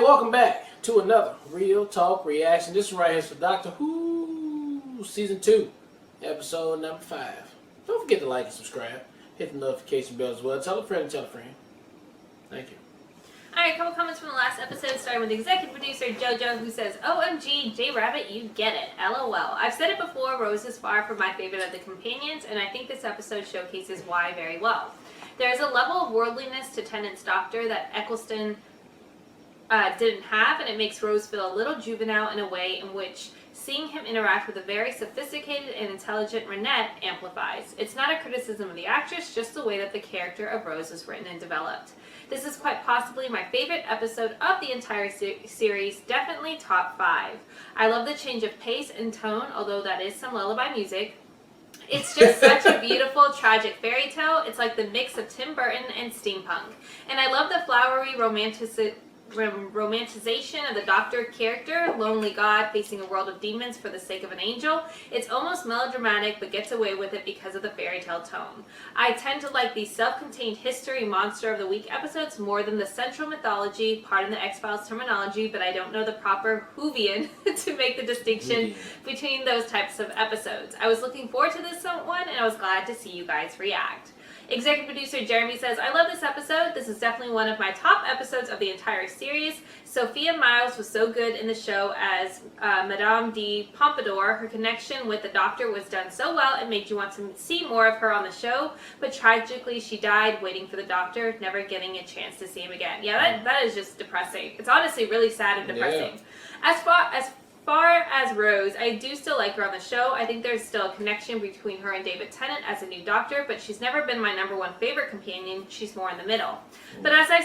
welcome back to another Real Talk Reaction. This one right here is for Doctor Who Season 2, Episode number 5. Don't forget to like and subscribe. Hit the notification bell as well. Tell a friend and tell a friend. Thank you. Alright, a couple comments from the last episode, starting with executive producer JoJo, who says, OMG, J Rabbit, you get it. LOL. I've said it before, Rose is far from my favorite of the companions, and I think this episode showcases why very well. There is a level of worldliness to Tennant's doctor that Eccleston didn't have, and it makes Rose feel a little juvenile in a way in which seeing him interact with a very sophisticated and intelligent Renette amplifies. It's not a criticism of the actress, just the way that the character of Rose is written and developed. This is quite possibly my favorite episode of the entire series, definitely top 5. I love the change of pace and tone, although that is some lullaby music. It's just such a beautiful, tragic fairy tale. It's like the mix of Tim Burton and steampunk. And I love the flowery romanticization of the Doctor character, lonely god facing a world of demons for the sake of an angel. It's almost melodramatic, but gets away with it because of the fairy tale tone. I tend to like these self-contained history monster of the week episodes more than the central mythology, pardon the X-Files terminology, but I don't know the proper Whovian to make the distinction between those types of episodes. I was looking forward to this one, and I was glad to see you guys react. Executive producer Jeremy says, I love this episode. This is definitely one of my top episodes of the entire series. Sophia Miles was so good in the show as Madame de Pompadour. Her connection with the Doctor was done so well it made you want to see more of her on the show, but tragically she died waiting for the Doctor, never getting a chance to see him again. Yeah, that is just depressing. It's honestly really sad and depressing. Yeah. As far as Rose, I do still like her on the show. I think there's still a connection between her and David Tennant as a new Doctor, but she's never been my #1 favorite companion. She's more in the middle. But as I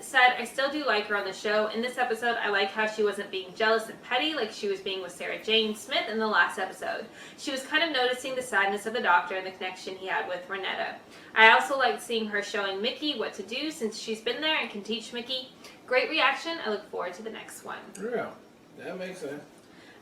said, I still do like her on the show. In this episode, I like how she wasn't being jealous and petty like she was being with Sarah Jane Smith in the last episode. She was kind of noticing the sadness of the Doctor and the connection he had with Renetta. I also liked seeing her showing Mickey what to do since she's been there and can teach Mickey. Great reaction. I look forward to the next one. Yeah, that makes sense.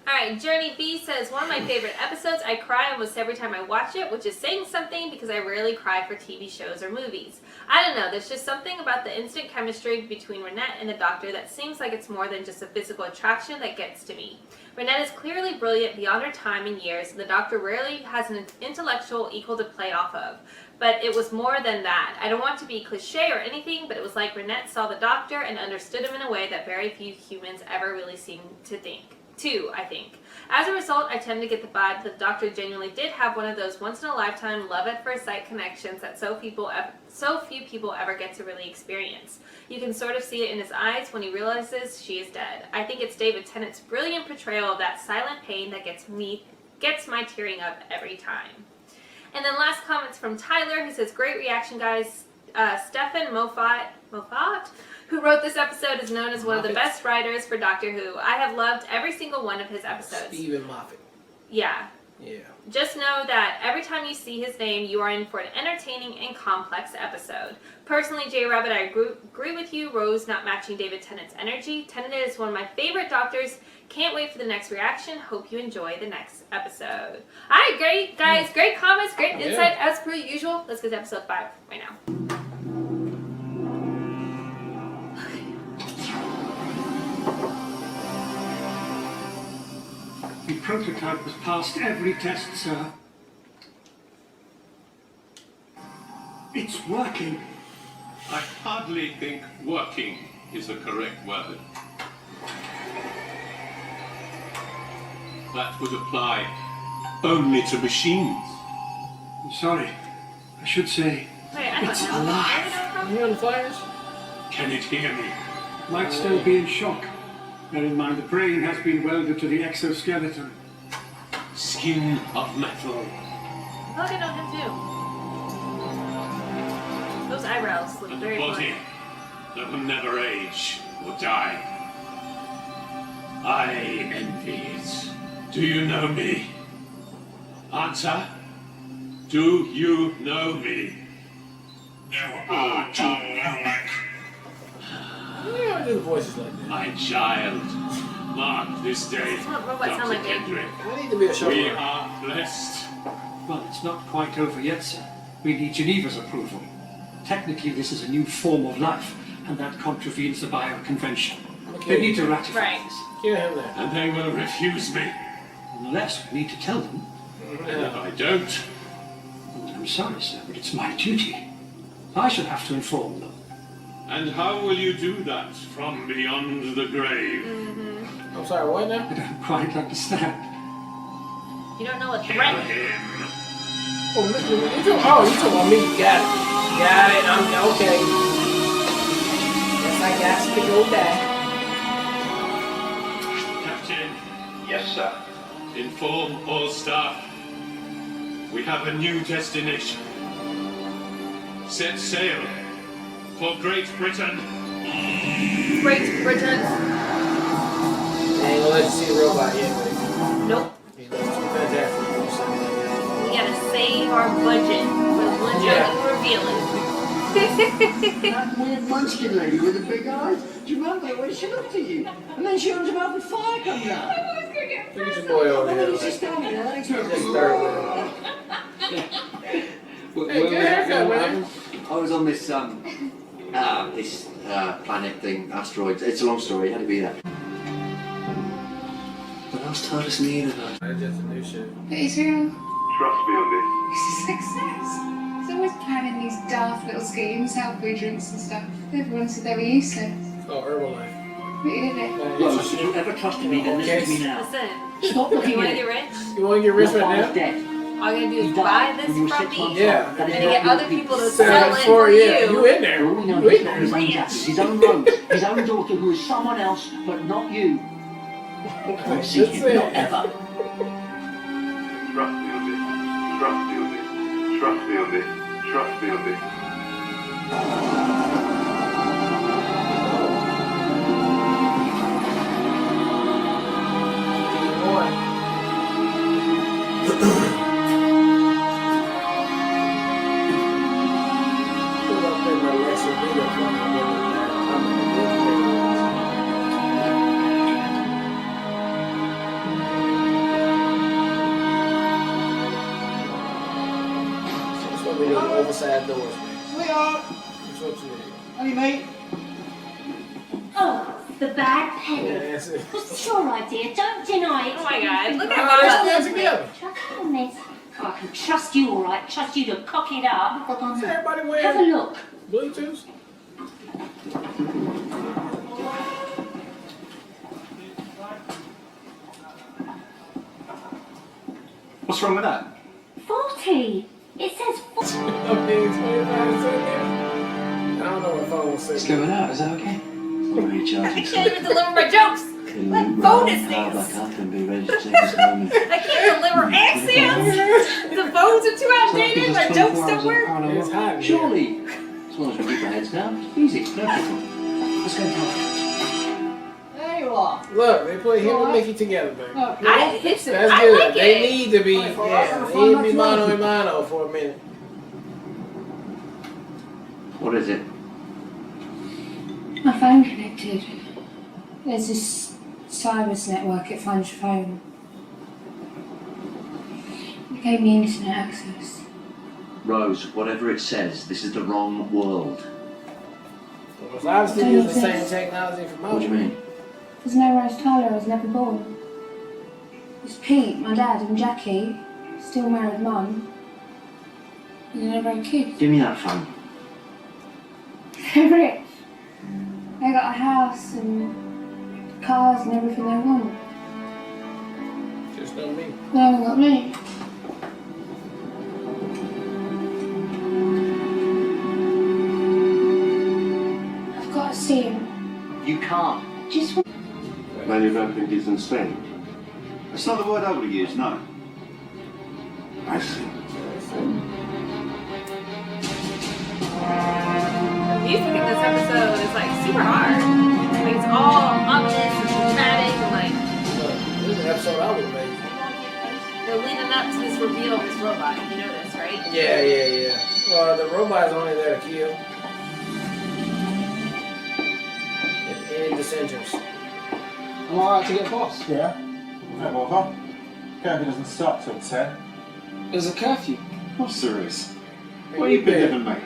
Alright, Journey B says, one of my favorite episodes. I cry almost every time I watch it, which is saying something because I rarely cry for TV shows or movies. I don't know, there's just something about the instant chemistry between Renette and the Doctor that seems like it's more than just a physical attraction that gets to me. Renette is clearly brilliant beyond her time and years, and the Doctor rarely has an intellectual equal to play off of. But it was more than that. I don't want to be cliche or anything, but it was like Renette saw the Doctor and understood him in a way that very few humans ever really seem to think. I think. As a result, I tend to get the vibe that the Doctor genuinely did have one of those once-in-a-lifetime love-at-first-sight connections that so few people ever get to really experience. You can sort of see it in his eyes when he realizes she is dead. I think it's David Tennant's brilliant portrayal of that silent pain that gets my tearing up every time. And then last comments from Tyler, who says, great reaction, guys. Stephen Moffat, who wrote this episode, is known as one of the best writers for Doctor Who. I have loved every single one of his episodes. Stephen Moffat. Yeah. Yeah. Just know that every time you see his name, you are in for an entertaining and complex episode. Personally, J Rabbit, I agree with you. Rose not matching David Tennant's energy. Tennant is one of my favorite Doctors. Can't wait for the next reaction. Hope you enjoy the next episode. Alright, great guys. Great comments. Great insight as per usual. Let's get to episode 5 right now. The prototype has passed every test, sir. It's working. I hardly think working is the correct word. That would apply only to machines. I'm sorry. I should say, it's alive. You hear the fires? Can it hear me? Might still be in shock. Bear in mind, the brain has been welded to the exoskeleton. Skin of metal. I thought I know him too. Those eyebrows look very body that will never age or die. I envy it. Do you know me? Answer. Do you know me? You are John Melnick. Yeah, I do voices like that. My child, mark this day, Dr. Kendrick. I need to be a show. We are blessed. Well, it's not quite over yet, sir. We need Geneva's approval. Technically, this is a new form of life, and that contravenes the bioconvention. They need to ratify Right. this. Kill him there. And they will refuse me. Unless we need to tell them. And if I don't, I'm sorry, sir, but it's my duty. I shall have to inform them. and how will you do that from beyond the grave? I'm sorry, what now? I don't quite understand. You don't know what Kill threat. him. Oh, you talking about me? Got it. Got it. I'm okay. Yes, I got to go back. Captain, Yes, sir. inform all staff. We have a new destination. Set sail for Great Britain. Great Britain. They ain't gonna let you see the robot yet, but Nope. he's going to be fantastic. We gotta save our budget for the one joke Yeah. that we're revealing. That weird munchkin lady with the big eyes. Do you remember the way she looked at you? And then she runs about the fire comes out. Look at your boy over And there. then he's just standing there. Just third world. Hey, good haircut, man. I was on this planet thing, asteroids. It's a long story. How to be that? But else TARDIS needed her. That's just a new shit. But Israel, Trust me on this. it's a success. He's always planning these daft little schemes, healthy drinks and stuff. Everyone said they were useless. Oh, Herbalife. But you did it. Rose, if you ever trusted me, then listen to me now. Listen, Stop you looking wanna at get it. rich? You want to get rich Your right father's now? dead. All you gotta do He is buy died this when you were from 6 me. months Yeah. old. That is And not get your other people to peace. sell it For for you. you. You in there? For all we know, You he's in got there? his own jacket, his own Rose, his own daughter who is someone else, but not you. I'll see That's you, it. not ever. Trust me on this. Trust me on this. Trust me on this. Trust me on this. Oversized doors, man. Sweetheart! That's what you need. Honey, mate. Oh, the bad penny. Yeah, that's it. It's your idea, don't deny it. Oh my god, look Let's at stand Mama. together. Trust me on this. Oh, I can trust you, all right. Trust you to cock it up. Is everybody Have a wearing look. Bluetooths? What's wrong with that? 40. It says 40. Okay, 25 cents there. I don't know what phone will say. It's going out, is that okay? Sorry, I charging. can't even deliver my jokes. Like bonus Power things. back up and be ready to take us home. I can't deliver accents. The phones are too outdated. My jokes don't work. It's hot. in here. Surely, as long as we keep our heads down, easy, no problem. Let's go and talk. There you are. Look, they put him and Mickey together, baby. It's That's I good. like They it. need to be, Like for us, yeah, for they fun, need to be that's mano a right. mano for a minute. What is it? My phone connected. There's this Cybers network, it finds your phone. It gave me internet access. Rose, whatever it says, this is the wrong world. Well, it's obviously using the same technology for most. What do you mean? There's no Rose Tyler, I was never born. There's Pete, my dad, and Jackie, still married mum. And they never had kids. Give me that phone. They're rich. They got a house and cars and everything they want. Just not me. They haven't got me. I've got to see him. You can't. Just Man, you don't think he's insane? That's not the word I would have used, no. I see. The music in this episode is like super hard. Like it's all ominous and dramatic and like Look, this is an episode I would have made. they're leading up to this reveal of this robot. You know this, right? Yeah. Well, the robot's only there to kill. And any dissenters. Am I alright to get boss? Yeah. No bother. Curfew doesn't start till 10. There's a curfew. Of course there is. Where you been living, mate?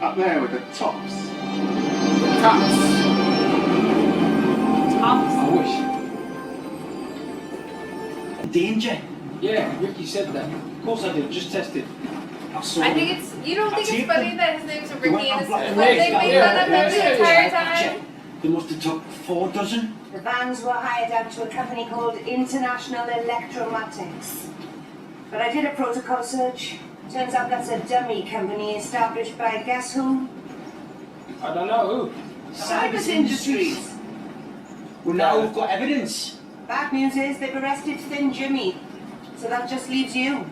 Up there with the tops. The cops. I wish. Danger? Yeah, Ricky said that. Of course I did, just tested. I saw I him. think it's. You don't think it's funny that his name's Ricky went and on his Black they Friday. make fun of him the entire time? They must have took 4 dozen. The vans were hired out to a company called International Electromatics. But I did a protocol search. Turns out that's a dummy company established by guess who? I don't know who. Cybermen Industries. Well, now we've got evidence. Bad news is they've arrested Thin Jimmy. So that just leaves you.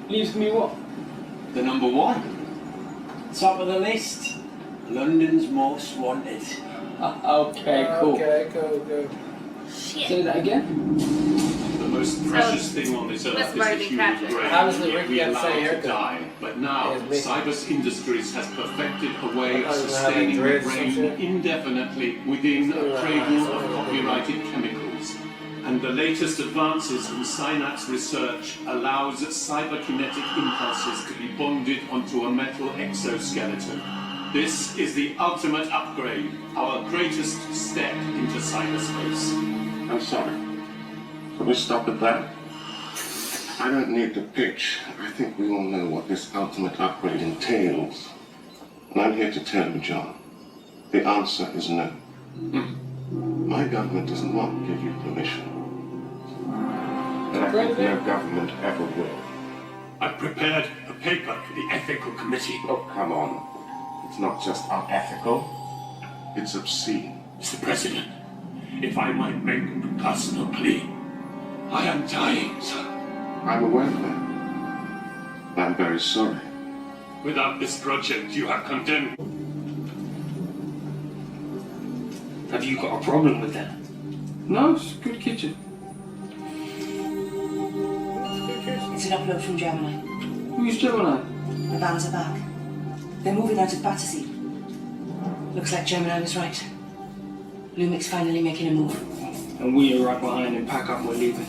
Leaves me what? The number 1. Top of the list. London's most wanted. Okay, cool. Okay, cool. Say that again. The most precious thing on this earth must is have the already been human captured. brain. Obviously, Yet Ricky we had the allow same it to haircut. die. But now, Yeah, it's me. Cyber Industries has perfected a way I of thought it was sustaining the having dreads or brain something. indefinitely within a cradle of copyrighted chemicals. And the latest advances in synapse research allows cyberkinetic impulses to be bonded onto a metal exoskeleton. This is the ultimate upgrade, our greatest step into cyberspace. I'm sorry. Can we stop at that? I don't need to pitch. I think we all know what this ultimate upgrade entails. And I'm here to tell you, John, the answer is no. My government does not give you permission. And I think no government ever will. I've prepared a paper for the ethical committee. Oh, come on. It's not just unethical. It's obscene. Mr. President, if I might make a personal plea, I am dying, sir. I'm aware of that. I'm very sorry. Without this project, you have condemned. Have you got a problem with that? No, it's a good kitchen. It's an upload from Gemini. Who's Gemini? The vans are back. They're moving out of Battersea. Looks like Gemini was right. Lumic's finally making a move. And we are right behind and pack up, we're leaving.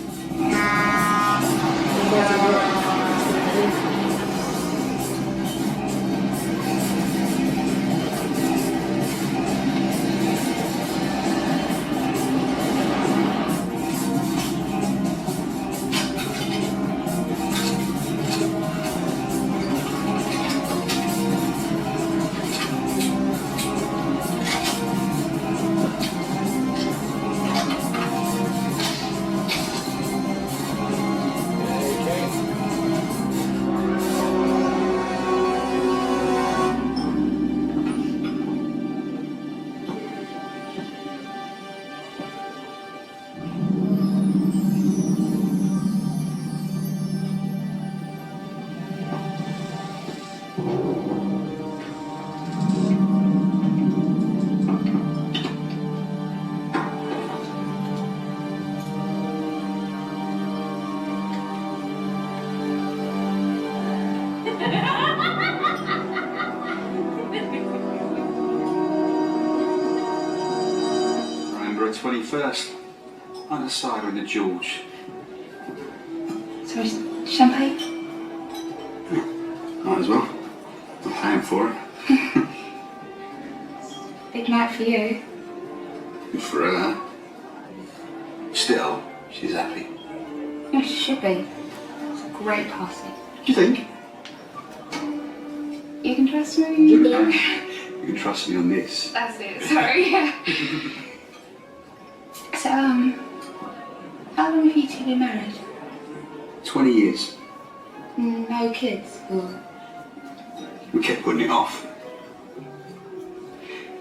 November 21st. Either side or in the George. So it's champagne? Might as well. I'm paying for it. Big night for you. Good for her. Still, she's happy. Yeah, she should be. It's a great party. Do you think? You can trust me. You can trust me on this. That's it, sorry. So, how long have you two been married? 20 years. No kids? Or... We kept putting it off.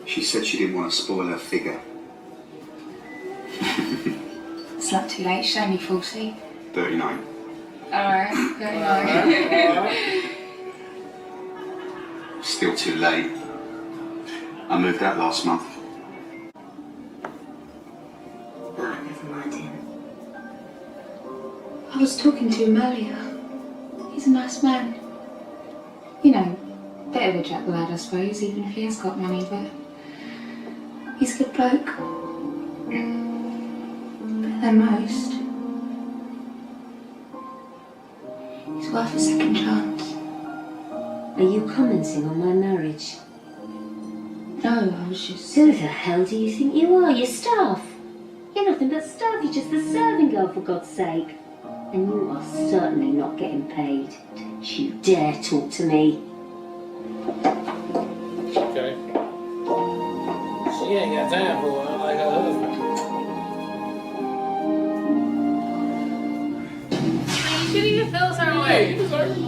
She said she didn't want to spoil her figure. It's not too late, she's only 40. 39. Alright, 39. Still too late. I moved out last month. I was talking to him earlier. He's a nice man. You know, bit of a jack lad, I suppose, even if he has got money, but he's a good bloke. Better than most. He's worth a second chance. Are you commenting on my marriage? No, I was just... Who the hell do you think you are? Your staff? You're not nothing but stuff. You're just a serving girl, for God's sake. And you are certainly not getting paid. Don't you dare talk to me. Okay. She ain't got time for it, like her husband. You shouldn't even feel a certain way. You deserve it.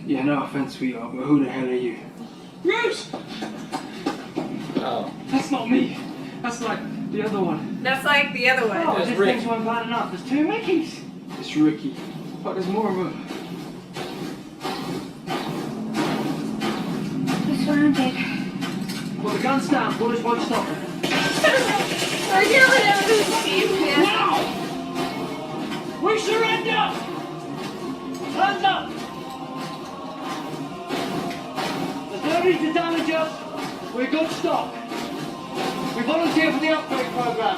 Yeah, no offense, sweetheart, but who the hell are you? Rose! Oh. That's not me. That's like the other one. That's like the other one. Oh, just things weren't bad enough. There's two Mickeys. It's Ricky. But there's more of them. We're surrounded. Well, the gun's down. Bullets won't stop them. We're killing him. Now! We surrender! Hands up! There's no need to damage us. We're good stock. We volunteer for the upgrade program.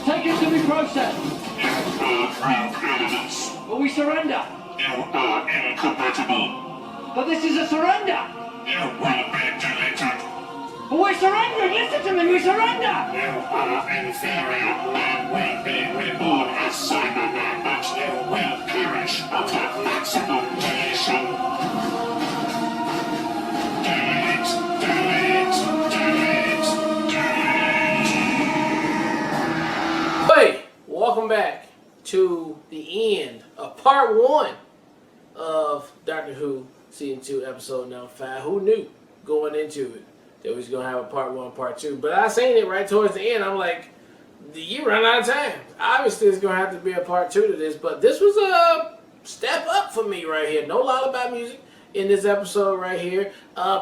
Take us to be processed. You are real criminals. But we surrender. You are incompatible. But this is a surrender. You will be deleted. But we're surrendering. Listen to me. We surrender. You are inferior and will be reborn as Cybermen, but you will perish under maximum deletion. Delete, delete, delete, delete. Hey, welcome back to the end of part 1 of Doctor Who Season 2, Episode number 5. Who knew going into it that we was going to have a part 1, part 2? But I seen it right towards the end. I'm like, you run out of time. Obviously, it's going to have to be a part 2 to this. But this was a step up for me right here. No lullaby music in this episode right here.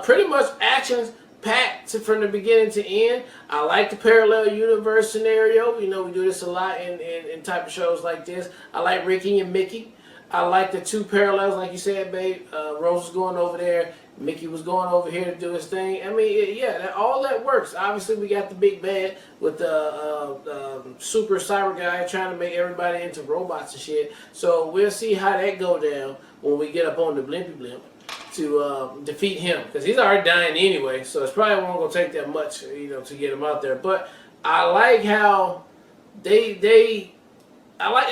Pretty much actions packed from the beginning to end. I like the parallel universe scenario. You know, we do this a lot in type of shows like this. I like Ricky and Mickey. I like the two parallels, like you said, babe. Rose was going over there. Mickey was going over here to do his thing. I mean, all that works. Obviously, we got the big bad with the super cyber guy trying to make everybody into robots and shit. So we'll see how that go down when we get up on the Blimpy Blimp to defeat him, because he's already dying anyway. So it's probably won't gonna take that much, you know, to get him out there. But I like how I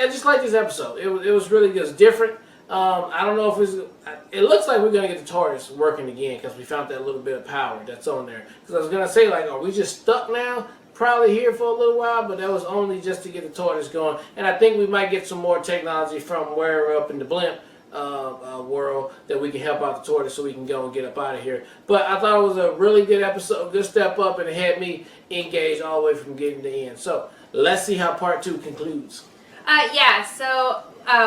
just like this episode. It was really good. It's different. I don't know if it looks like we're going to get the TARDIS working again, because we found that little bit of power that's on there. Because I was going to say, like, are we just stuck now? Probably here for a little while, but that was only just to get the TARDIS going. And I think we might get some more technology from where we're up in the Blimp world that we can help out the TARDIS so we can go and get up out of here. But I thought it was a really good episode, good step up, and it had me engaged all the way from getting to the end. So let's see how part 2 concludes. So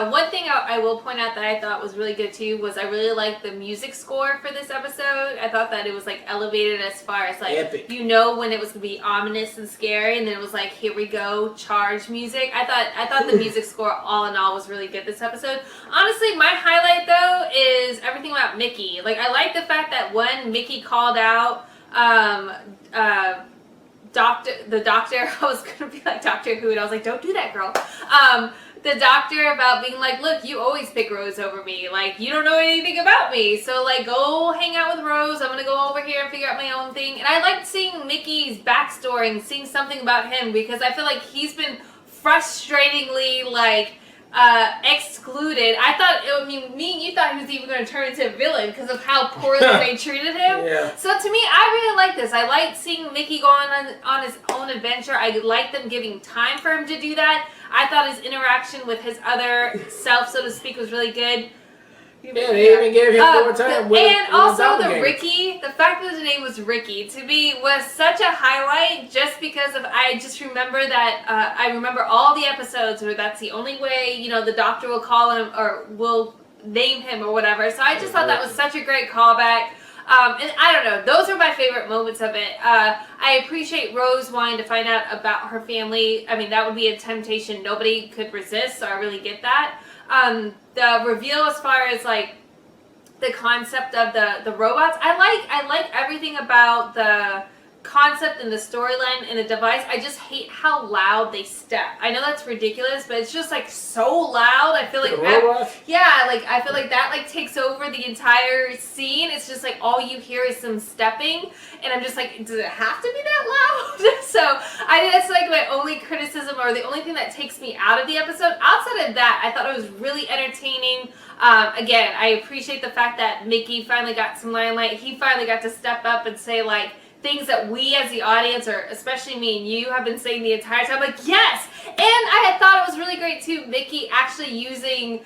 one thing I will point out that I thought was really good too was I really liked the music score for this episode. I thought that it was like elevated as far as like epic. You know when it was gonna be ominous and scary, and then it was like, here we go, charge music. I thought the music score all in all was really good this episode. Honestly, my highlight though is everything about Mickey. Like, I like the fact that when Mickey called out the doctor, I was gonna be like Doctor Who, and I was like, don't do that, girl. The doctor about being like, look, you always pick Rose over me. Like, you don't know anything about me. So, like, go hang out with Rose. I'm gonna go over here and figure out my own thing. And I liked seeing Mickey's backstory and seeing something about him, because I feel like he's been frustratingly, like, excluded. I you thought he was even going to turn into a villain because of how poorly they treated him. Yeah. So to me, I really like this. I like seeing Mickey go on his own adventure. I like them giving time for him to do that. I thought his interaction with his other self, so to speak, was really good. Yeah, they even gave him more time. And also the Ricky, the fact that the name was Ricky, to me was such a highlight, just because of, I just remember that, I remember all the episodes where that's the only way, you know, the doctor will call him or will name him or whatever. So I just thought that was such a great callback. And I don't know, those are my favorite moments of it. I appreciate Rose wanting to find out about her family. I mean, that would be a temptation nobody could resist, so I really get that. The reveal as far as like the concept of the robots, I like everything about the concept and the storyline and the device. I just hate how loud they step. I know that's ridiculous, but it's just like so loud. I feel like I feel like that like takes over the entire scene. It's just like all you hear is some stepping, and I'm just like, does it have to be that loud? So that's like my only criticism, or the only thing that takes me out of the episode. Outside of that, I thought it was really entertaining. Again, I appreciate the fact that Mickey finally got some limelight. He finally got to step up and say like things that we as the audience, or especially me and you, have been saying the entire time. Like, yes! And I had thought it was really great too, Mickey actually using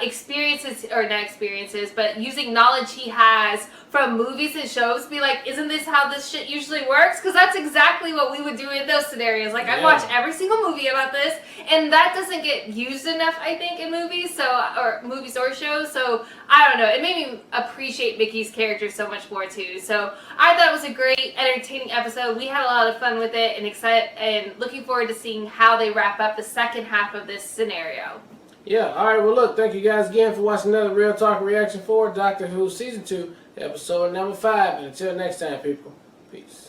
experiences, or not experiences, but using knowledge he has from movies and shows to be like, isn't this how this shit usually works? Because that's exactly what we would do in those scenarios. Like, I watch every single movie about this, and that doesn't get used enough, I think, in movies, or movies or shows. So I don't know. It made me appreciate Mickey's character so much more too. So I thought it was a great, entertaining episode. We had a lot of fun with it, and looking forward to seeing how they wrap up the second half of this scenario. Yeah, alright, well look, thank you guys again for watching another Real Talk reaction for Doctor Who Season 2, episode number 5. And until next time, people, peace.